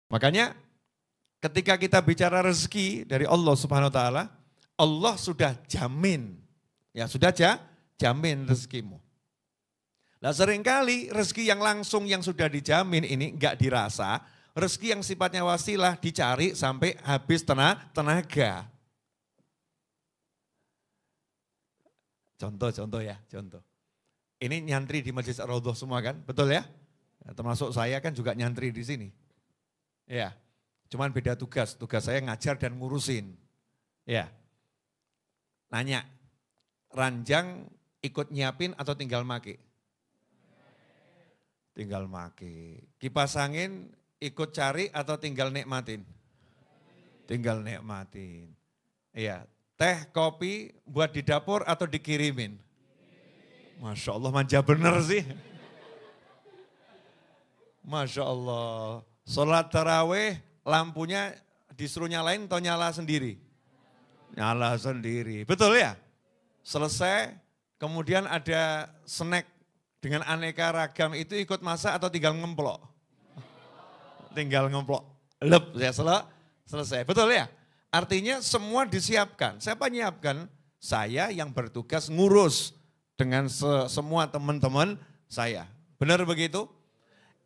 Makanya ketika kita bicara rezeki dari Allah Subhanahu wa taala, Allah sudah jamin. Ya, sudah jamin rezekimu. Nah, seringkali rezeki yang langsung yang sudah dijamin ini enggak dirasa, rezeki yang sifatnya wasilah dicari sampai habis tenaga. Contoh ya, contoh. Ini nyantri di Masjid Ar-Raudhah semua kan, betul ya? Termasuk saya kan juga nyantri di sini. Ya, cuman beda tugas saya ngajar dan ngurusin. Ya, nanya, ranjang ikut nyiapin atau tinggal make? Tinggal make. Kipas angin ikut cari atau tinggal nikmatin? Tinggal nikmatin. Iya, teh, kopi buat di dapur atau dikirimin? Masya Allah manja bener sih. Masya Allah. Sholat tarawih lampunya disuruh nyalain atau nyala sendiri? Nyala sendiri, betul ya? Selesai kemudian ada snack dengan aneka ragam itu ikut masak atau tinggal ngemplok? Tinggal ngemplok. Lep, ya selesai, betul ya? Artinya semua disiapkan. Siapa nyiapkan? Saya yang bertugas ngurus dengan semua teman-teman saya. Benar begitu?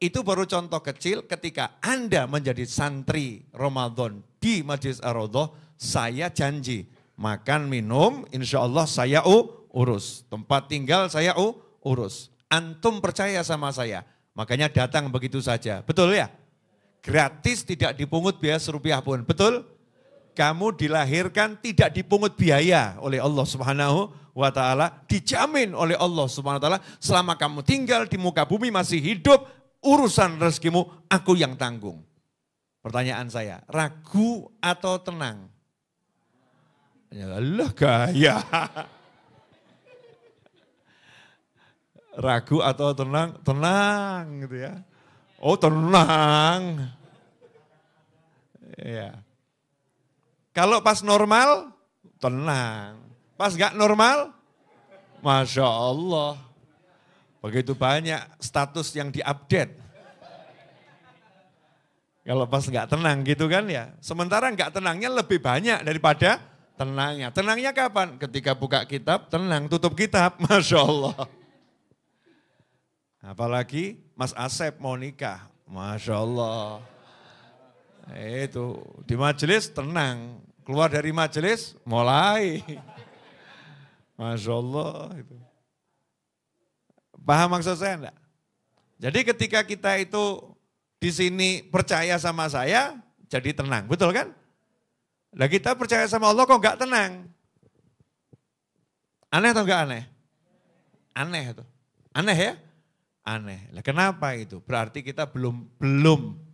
Itu baru contoh kecil ketika Anda menjadi santri Ramadan di Masjid Ar-Raudhah, saya janji makan minum insya Allah saya urus. Tempat tinggal saya urus. Antum percaya sama saya, makanya datang begitu saja. Betul ya? Gratis, tidak dipungut biaya serupiah pun. Betul? Kamu dilahirkan tidak dipungut biaya oleh Allah Subhanahu wa taala, dijamin oleh Allah Subhanahu wa taala selama kamu tinggal di muka bumi masih hidup, urusan rezekimu aku yang tanggung. Pertanyaan saya, ragu atau tenang? Ya Allah gaya. Ragu atau tenang? Tenang gitu ya. Oh tenang. Ya. Kalau pas normal, tenang. Pas gak normal, Masya Allah. Begitu banyak status yang diupdate. Kalau pas gak tenang gitu kan ya. Sementara gak tenangnya lebih banyak daripada tenangnya. Tenangnya kapan? Ketika buka kitab, tenang. Tutup kitab, Masya Allah. Apalagi Mas Asep mau nikah, Masya Allah. Itu di majelis tenang, keluar dari majelis mulai. Masya Allah. Itu. Paham maksud saya enggak? Jadi ketika kita itu di sini percaya sama saya, jadi tenang, betul kan? Nah kita percaya sama Allah kok enggak tenang? Aneh atau enggak aneh? Aneh itu. Aneh ya? Aneh. Nah, kenapa itu? Berarti kita belum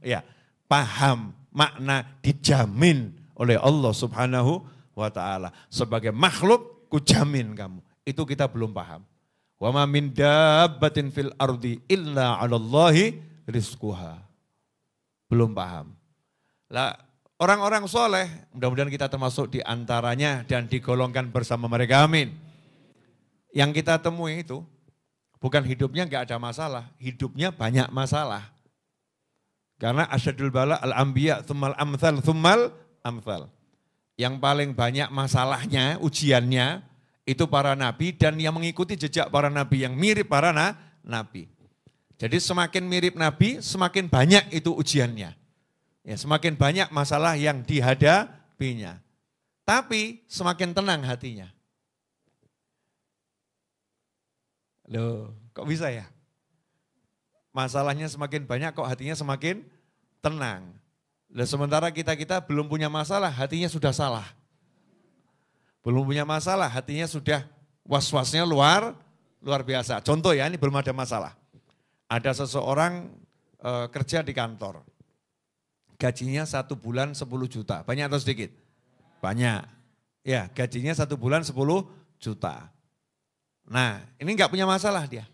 ya paham makna dijamin oleh Allah Subhanahu wa taala. Sebagai makhluk kujamin kamu. Itu kita belum paham. Wa ma min dabbatin fil ardi illa 'alallahi rizquha. Belum paham. Lah orang-orang soleh, mudah-mudahan kita termasuk di antaranya dan digolongkan bersama mereka, amin. Yang kita temui itu bukan hidupnya enggak ada masalah, hidupnya banyak masalah. Karena asyadul bala al-anbiya tsummal amthal tsummal amthal. Yang paling banyak masalahnya, ujiannya itu para nabi dan yang mengikuti jejak para nabi yang mirip para nabi. Jadi semakin mirip nabi, semakin banyak itu ujiannya. Ya, semakin banyak masalah yang dihadapinya. Tapi semakin tenang hatinya. Loh, kok bisa ya? Masalahnya semakin banyak kok hatinya semakin tenang. Nah, sementara kita belum punya masalah, hatinya sudah salah. Belum punya masalah, hatinya sudah was-wasnya luar biasa. Contoh ya, ini belum ada masalah. Ada seseorang kerja di kantor. Gajinya 1 bulan 10 juta. Banyak atau sedikit? Banyak. Ya, gajinya 1 bulan 10 juta. Nah, ini enggak punya masalah dia.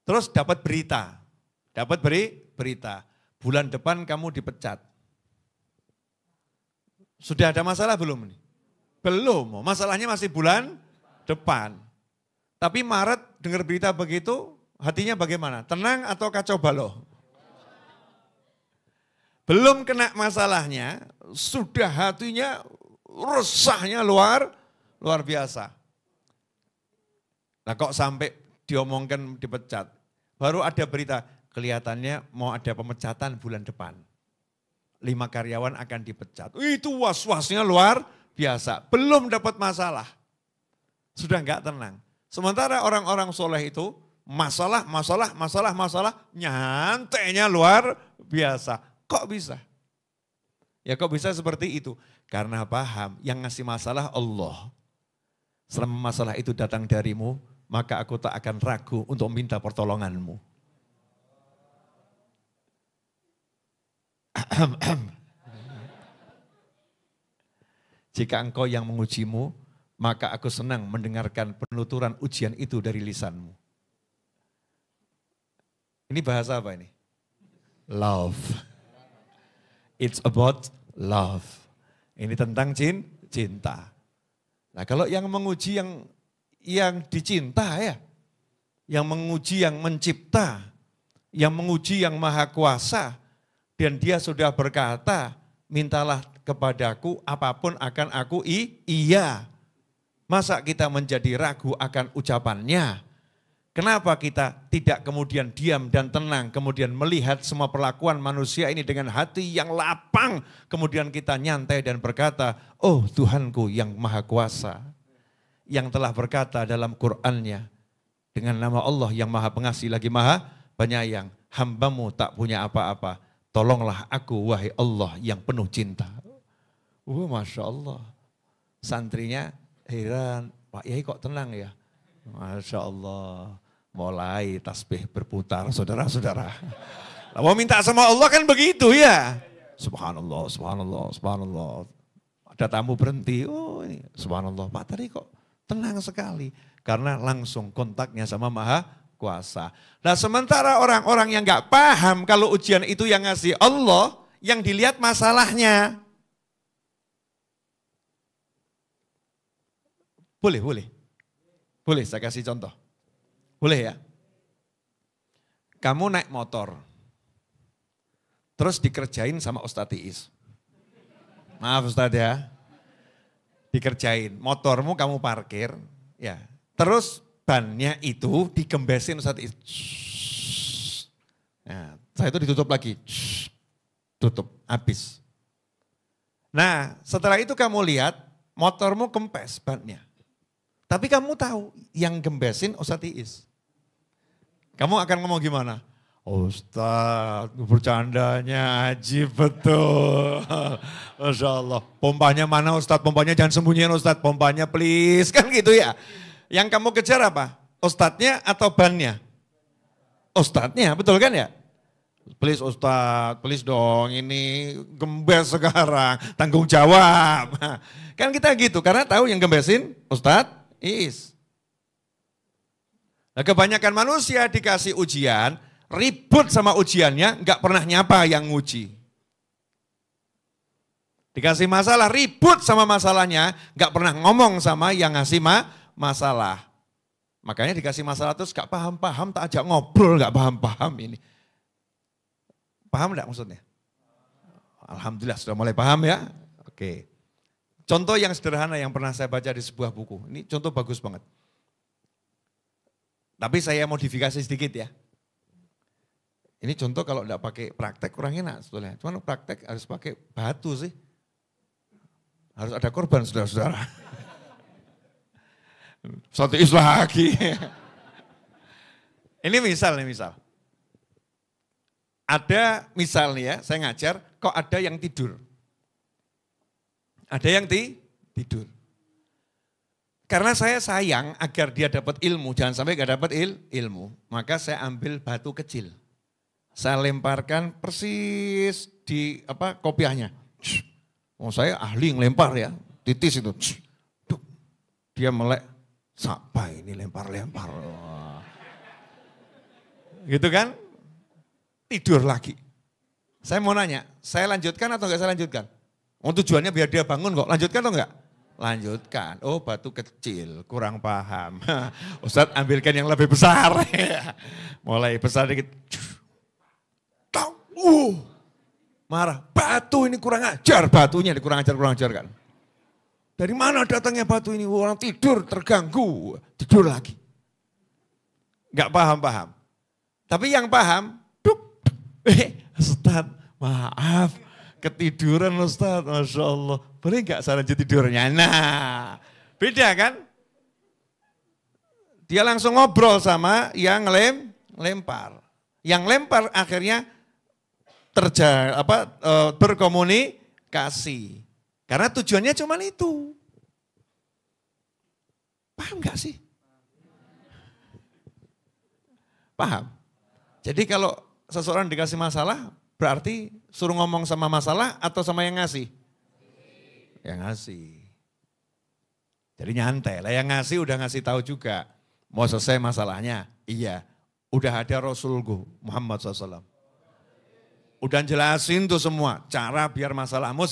Terus dapat berita. Berita. Bulan depan kamu dipecat. Sudah ada masalah belum nih? Belum, masalahnya masih bulan depan. Tapi Maret dengar berita begitu, hatinya bagaimana? Tenang atau kacau balau? Belum kena masalahnya, sudah hatinya resahnya luar biasa. Nah kok sampai diomongkan dipecat. Baru ada berita, kelihatannya mau ada pemecatan bulan depan. 5 karyawan akan dipecat. Itu was-wasnya luar biasa. Belum dapat masalah. Sudah enggak tenang. Sementara orang-orang soleh itu masalah, nyantainya luar biasa. Kok bisa? Ya kok bisa seperti itu? Karena paham yang ngasih masalah Allah. Selama masalah itu datang darimu, maka aku tak akan ragu untuk minta pertolonganmu. Jika engkau yang mengujimu, maka aku senang mendengarkan penuturan ujian itu dari lisanmu. Ini bahasa apa ini? Love. It's about love. Ini tentang cinta. Nah kalau yang menguji yang dicinta ya, yang menguji yang mencipta, yang menguji yang maha kuasa, dan dia sudah berkata, mintalah kepadaku apapun akan aku iya. Masa kita menjadi ragu akan ucapannya? Kenapa kita tidak kemudian diam dan tenang, kemudian melihat semua perlakuan manusia ini dengan hati yang lapang, kemudian kita nyantai dan berkata, oh Tuhanku yang maha kuasa, yang telah berkata dalam Qur'annya, dengan nama Allah yang maha pengasih lagi maha penyayang, hambamu tak punya apa-apa, tolonglah aku wahai Allah yang penuh cinta. Masya Allah, santrinya heran, Pak Yai kok tenang ya? Masya Allah. Mulai tasbih berputar, saudara-saudara. Mau minta sama Allah kan begitu ya. Subhanallah, subhanallah, subhanallah. Ada tamu berhenti, oh ini subhanallah. Pak tadi kok tenang sekali. Karena langsung kontaknya sama Maha Kuasa. Nah sementara orang-orang yang gak paham kalau ujian itu yang ngasih Allah, yang dilihat masalahnya. Boleh saya kasih contoh. Boleh ya? Kamu naik motor, terus dikerjain sama Ustadz Iis. Maaf Ustadz ya, dikerjain. Motormu kamu parkir, ya. Terus bannya itu digembesin Ustadz Iis. Nah, saya itu ditutup lagi, tutup, habis. Nah setelah itu kamu lihat motormu kempes bannya. Tapi kamu tahu yang gembesin Ustadz Iis. Kamu akan ngomong gimana? Ustadz, bercandanya ajib betul. Masya Allah. Pompanya mana Ustadz? Pompanya jangan sembunyiin Ustadz. Pompanya please. Kan gitu ya. Yang kamu kejar apa? Ustadznya atau bannya? Ustadznya, betul kan ya? Please Ustadz, please dong ini gembes sekarang. Tanggung jawab. Kan kita gitu, karena tahu yang gembesin Ustadz Iis. Nah kebanyakan manusia dikasih ujian, ribut sama ujiannya, nggak pernah nyapa yang nguji. Dikasih masalah, ribut sama masalahnya, nggak pernah ngomong sama yang ngasih masalah. Makanya dikasih masalah terus nggak paham-paham, tak ajak ngobrol nggak paham-paham ini. Paham nggak maksudnya? Alhamdulillah sudah mulai paham ya. Oke. Contoh yang sederhana yang pernah saya baca di sebuah buku, ini contoh bagus banget. Tapi saya modifikasi sedikit ya. Ini contoh kalau enggak pakai praktek kurang enak sebetulnya. Cuman praktek harus pakai batu sih. Harus ada korban saudara-saudara. Satu is lagi. Ini misal. Ada misal nih ya, saya ngajar kok ada yang tidur. Ada yang tidur. Karena saya sayang agar dia dapat ilmu, jangan sampai gak dapat ilmu. Maka saya ambil batu kecil. Saya lemparkan persis di kopiahnya. Oh saya ahli ngelempar ya, titis itu. Dia melek, siapa ini lempar-lempar. Gitu kan, tidur lagi. Saya mau nanya, saya lanjutkan atau enggak saya lanjutkan? Oh tujuannya biar dia bangun kok, lanjutkan atau enggak? Lanjutkan, oh batu kecil, kurang paham. Ustadz ambilkan yang lebih besar. Mulai besar dikit. marah. Batu ini kurang ajar, batunya kurang ajar kan. Dari mana datangnya batu ini? Orang tidur terganggu, tidur lagi. Enggak paham. Tapi yang paham, Ustaz, maaf, ketiduran Ustaz, Masya Allah. Boleh enggak saya lanjut tidurnya? Nah, beda kan? Dia langsung ngobrol sama yang lempar. Yang lempar akhirnya berkomunikasi. Karena tujuannya cuma itu. Paham enggak sih? Paham? Jadi kalau seseorang dikasih masalah, berarti suruh ngomong sama masalah atau sama yang ngasih? Yang ngasih. Jadi nyantai lah, yang ngasih udah ngasih tahu juga. Mau selesai masalahnya? Iya. Udah ada Rasulullah Muhammad SAW. Udah jelasin tuh semua, cara biar masalahmu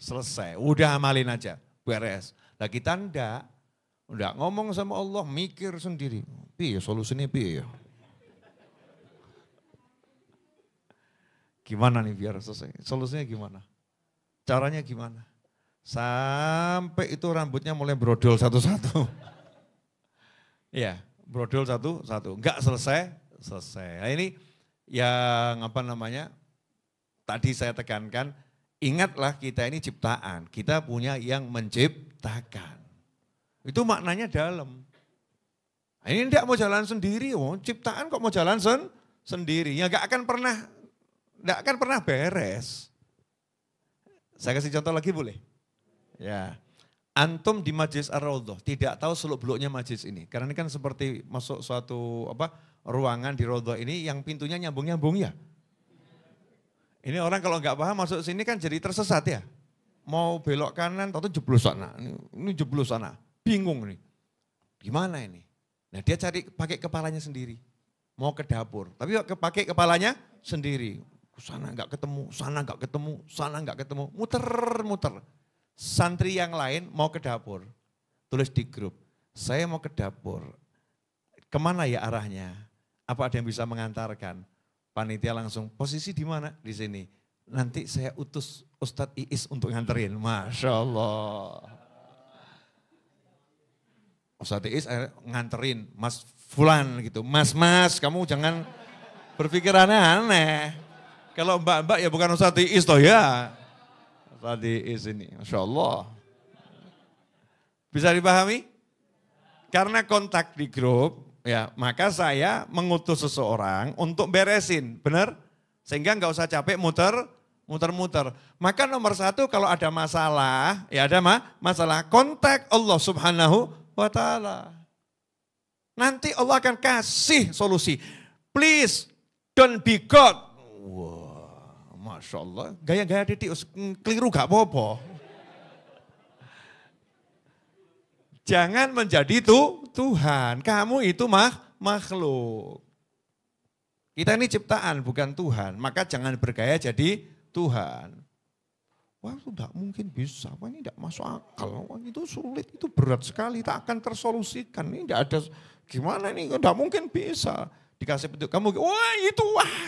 selesai. Udah amalin aja, beres. Nah kita enggak ngomong sama Allah, mikir sendiri. Piye solusinya piye ya? Gimana nih biar selesai? Solusinya gimana? Caranya gimana? Sampai itu rambutnya mulai brodol satu-satu. Iya, brodol satu-satu. Enggak selesai. Nah ini yang tadi saya tekankan, ingatlah kita ini ciptaan. Kita punya yang menciptakan. Itu maknanya dalam. Nah, ini enggak mau jalan sendiri, ciptaan kok mau jalan sendiri. Ya enggak akan pernah beres. Saya kasih contoh lagi boleh? Ya, antum di Majlis Ar-Raudhah tidak tahu seluk-beluknya majlis ini. Karena ini kan seperti masuk suatu ruangan di Raudhah ini yang pintunya nyambung-nyambung ya. Ini orang kalau nggak paham masuk sini kan jadi tersesat ya. Mau belok kanan, atau jeblos sana. Ini jeblos sana. Bingung nih. Gimana ini? Nah dia cari pakai kepalanya sendiri. Mau ke dapur, tapi pakai kepalanya sendiri. Sana nggak ketemu, sana nggak ketemu, sana nggak ketemu. Muter-muter. Santri yang lain mau ke dapur, tulis di grup, saya mau ke dapur, kemana ya arahnya? Apa ada yang bisa mengantarkan? Panitia langsung, posisi di mana? Di sini. Nanti saya utus Ustadz Iis untuk nganterin, Masya Allah. Ustadz Iis nganterin, Mas Fulan gitu, Mas kamu jangan berpikir aneh-aneh. Kalau mbak-mbak ya bukan Ustadz Iis toh ya. Tadi ini, Masya Allah. Bisa dipahami? Karena kontak di grup, ya maka saya mengutus seseorang untuk beresin, benar? Sehingga nggak usah capek muter-muter. Maka nomor satu kalau ada masalah, ya ada masalah, kontak Allah Subhanahu wa Ta'ala. Nanti Allah akan kasih solusi. Please don't be God. Wow. Masya Allah, gaya-gaya titik keliru gak apa-apa. Jangan menjadi Tuhan, kamu itu makhluk. Kita ini ciptaan bukan Tuhan, maka jangan bergaya jadi Tuhan. Wah itu tidak mungkin bisa, wah ini tidak masuk akal, wah itu sulit, itu berat sekali, tak akan tersolusikan. Ini tidak ada, gimana ini, tidak mungkin bisa. Dikasih petunjuk, kamu,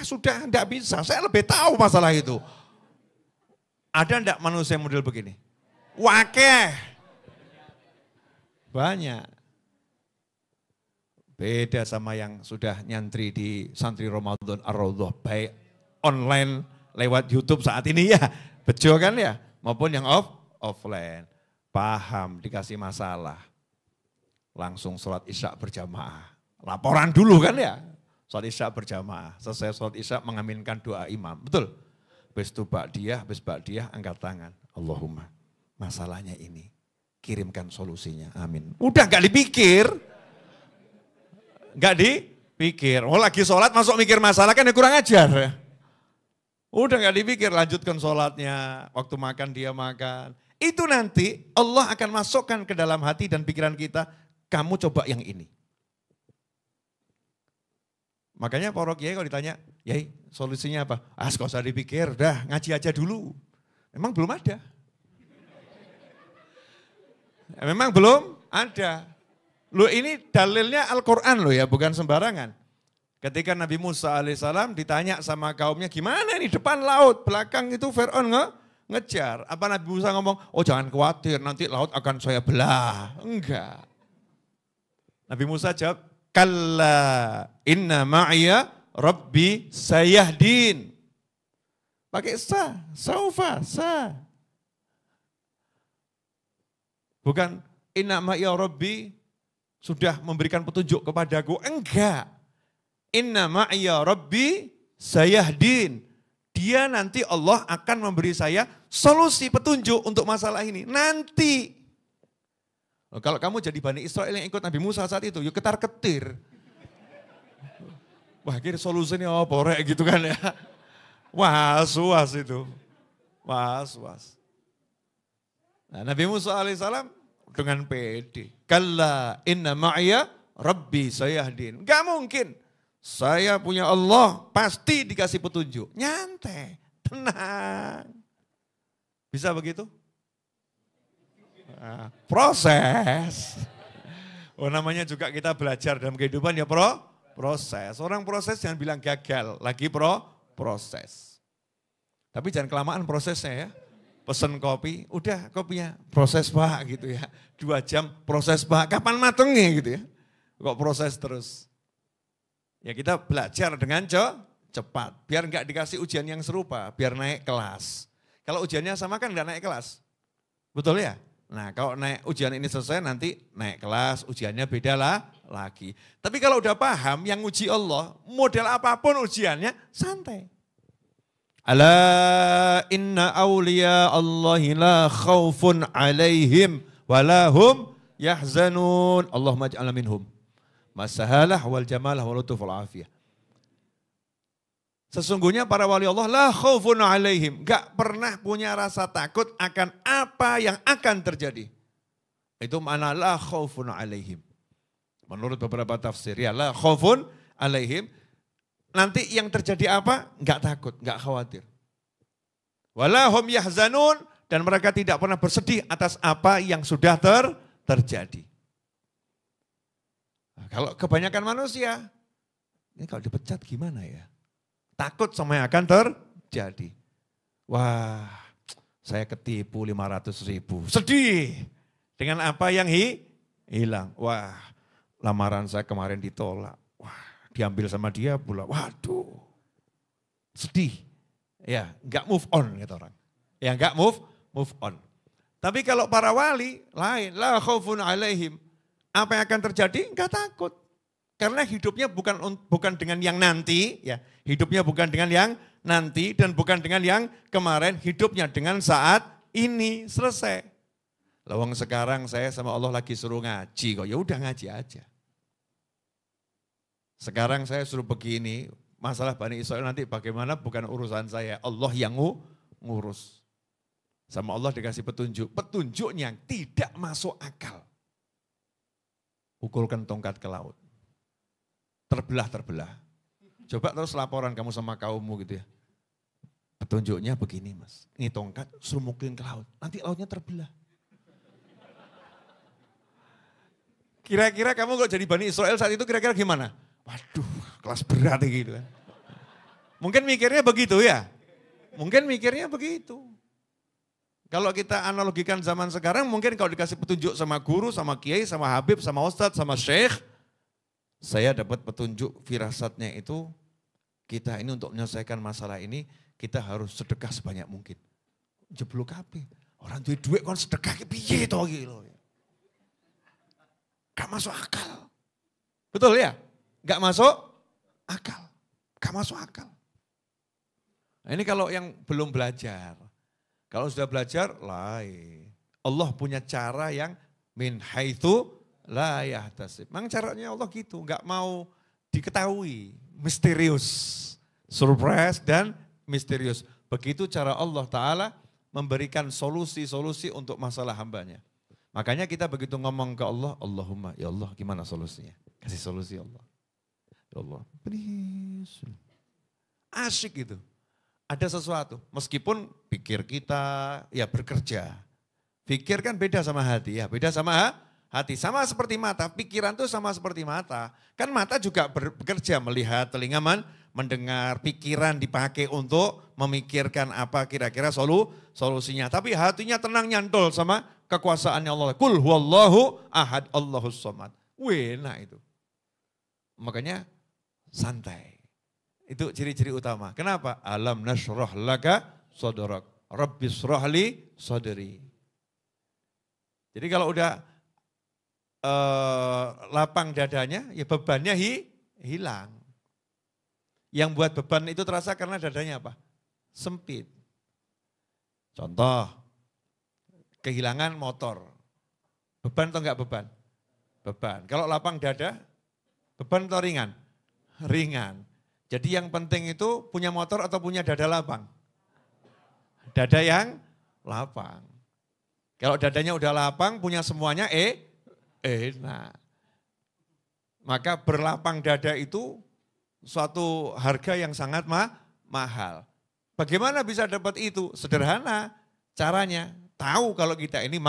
sudah enggak bisa, saya lebih tahu masalah itu. Ada enggak manusia model begini? Wakeh. Banyak. Beda sama yang sudah nyantri di santri Ramadan Ar-Raudhah, baik online lewat YouTube saat ini ya, bejo kan ya, maupun yang offline. Paham, dikasih masalah, langsung sholat isya berjamaah. Laporan dulu kan ya. Sholat isya berjamaah, selesai sholat isya mengaminkan doa imam, betul? Habis itu habis ba'diyah angkat tangan. Allahumma masalahnya ini, kirimkan solusinya, amin. Udah gak dipikir. Gak dipikir, lagi sholat masuk mikir masalah kan ya kurang ajar. Udah gak dipikir, lanjutkan sholatnya, waktu makan dia makan. Itu nanti Allah akan masukkan ke dalam hati dan pikiran kita, kamu coba yang ini. Makanya para kiai kalau ditanya, Yai solusinya apa? Gak usah dipikir, udah ngaji aja dulu. Memang belum ada. Memang belum ada. Loh ini dalilnya Al-Quran loh ya, bukan sembarangan. Ketika Nabi Musa alaihissalam ditanya sama kaumnya, gimana ini depan laut, belakang itu Fir'aun ngejar. Apa Nabi Musa ngomong, oh jangan khawatir nanti laut akan saya belah. Enggak. Nabi Musa jawab, kalla inna ma'ya rabbi sayahdin. Pakai saufa. Bukan inna ma'ya rabbi sudah memberikan petunjuk kepadaku. Enggak. Inna ma'ya rabbi sayahdin. Dia nanti Allah akan memberi saya solusi petunjuk untuk masalah ini. Nanti. Kalau kamu jadi Bani Israel yang ikut Nabi Musa saat itu, yuk ketar-ketir. Wah kira solusinya apa rek gitu kan ya. Was-was itu. Was-was. Nah, Nabi Musa alaihissalam dengan pede. Kalla inna ma'ya rabbi sayahdin. Gak mungkin. Saya punya Allah, pasti dikasih petunjuk. Nyantai, tenang. Bisa begitu? Nah, proses. Oh namanya juga kita belajar dalam kehidupan ya proses. Orang proses jangan bilang gagal, lagi proses. Tapi jangan kelamaan prosesnya ya. Pesen kopi, udah kopinya proses Pak gitu ya. 2 jam proses Pak, kapan matengnya gitu ya. Kok proses terus. Ya kita belajar dengan cepat, biar enggak dikasih ujian yang serupa, biar naik kelas. Kalau ujiannya sama kan enggak naik kelas, betul ya? Nah kalau naik ujian ini selesai nanti naik kelas, ujiannya beda lah lagi. Tapi kalau udah paham yang uji Allah, model apapun ujiannya santai. Ala inna awliya Allahi la khawfun alaihim walahum yahzanun. Allahumma ij'alna minhum. Masahalah wal jamalah wal lutuf wal afiyah. Sesungguhnya para wali Allah la khaufun alaihim, gak pernah punya rasa takut akan apa yang akan terjadi. Itu makna la khaufun alaihim. Menurut beberapa tafsir ya la khaufun alaihim, nanti yang terjadi apa? Gak takut, gak khawatir. Walahum yahzanun, dan mereka tidak pernah bersedih atas apa yang sudah terjadi. Kalau kebanyakan manusia, ini kalau dipecat gimana ya? Takut sama yang akan terjadi. Wah, saya ketipu 500.000. Sedih dengan apa yang hilang. Wah, lamaran saya kemarin ditolak. Wah, diambil sama dia pula. Waduh, sedih. Ya, enggak move on gitu orang. Ya, enggak move on. Tapi kalau para wali lain, la khaufun alaihim. Apa yang akan terjadi? Enggak takut. Karena hidupnya bukan dengan yang nanti, ya. Hidupnya bukan dengan yang nanti dan bukan dengan yang kemarin, hidupnya dengan saat ini selesai. Lawang sekarang saya sama Allah lagi suruh ngaji kok, ya udah ngaji aja. Sekarang saya suruh begini, masalah Bani Israil nanti bagaimana bukan urusan saya, Allah yang ngurus. Sama Allah dikasih petunjuknya tidak masuk akal. Pukulkan tongkat ke laut. Terbelah. Coba terus laporan kamu sama kaummu gitu ya. Petunjuknya begini mas, ini tongkat suruh mukulin ke laut, nanti lautnya terbelah. Kira-kira kamu kalau jadi Bani Israil saat itu kira-kira gimana? Waduh, kelas berat gitu kan. Mungkin mikirnya begitu ya. Mungkin mikirnya begitu. Kalau kita analogikan zaman sekarang, mungkin kalau dikasih petunjuk sama guru, sama kiai, sama habib, sama ustadz, sama syekh, saya dapat petunjuk firasatnya itu, kita ini untuk menyelesaikan masalah ini, kita harus sedekah sebanyak mungkin. Jeblok kabeh. Orang duit kan sedekah piye to gitu. Gak masuk akal. Betul ya? Gak masuk akal. Gak masuk akal. Nah, ini kalau yang belum belajar. Kalau sudah belajar, lain. Allah punya cara yang min haitsu la yahtasib. Memang caranya Allah gitu, enggak mau diketahui, misterius. Surprise dan misterius. Begitu cara Allah Ta'ala memberikan solusi-solusi untuk masalah hambanya. Makanya kita begitu ngomong ke Allah, Allahumma, ya Allah gimana solusinya? Kasih solusi Allah. Ya Allah, please. Asyik gitu. Ada sesuatu, meskipun pikir kita ya bekerja. Pikir kan beda sama hati ya, beda sama hati. Sama seperti mata, pikiran itu sama seperti mata. Kan mata juga bekerja melihat, telinga mendengar, pikiran dipakai untuk memikirkan apa kira-kira solusinya. Tapi hatinya tenang nyantol sama kekuasaannya Allah. Kul huwallahu ahad Allahus somad. Enak itu. Makanya santai. Itu ciri-ciri utama. Kenapa? Alam nashrah laka sadrak. Rabbis rohli sadri. Jadi kalau udah lapang dadanya, ya bebannya hilang. Yang buat beban itu terasa karena dadanya apa? Sempit. Contoh, kehilangan motor. Beban atau enggak beban? Beban. Kalau lapang dada, beban atau ringan? Ringan. Jadi yang penting itu punya motor atau punya dada lapang? Dada yang lapang. Kalau dadanya udah lapang, punya semuanya enak. Maka berlapang dada itu suatu harga yang sangat mahal. Bagaimana bisa dapat itu? Sederhana caranya. Tahu kalau kita ini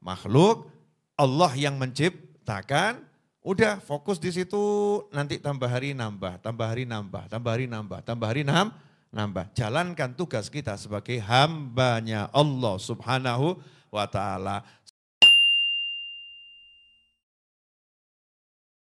makhluk, Allah yang menciptakan, udah fokus di situ, nanti tambah hari nambah, tambah hari nambah, tambah hari nambah, tambah hari nambah. Jalankan tugas kita sebagai hambanya Allah Subhanahu wa ta'ala.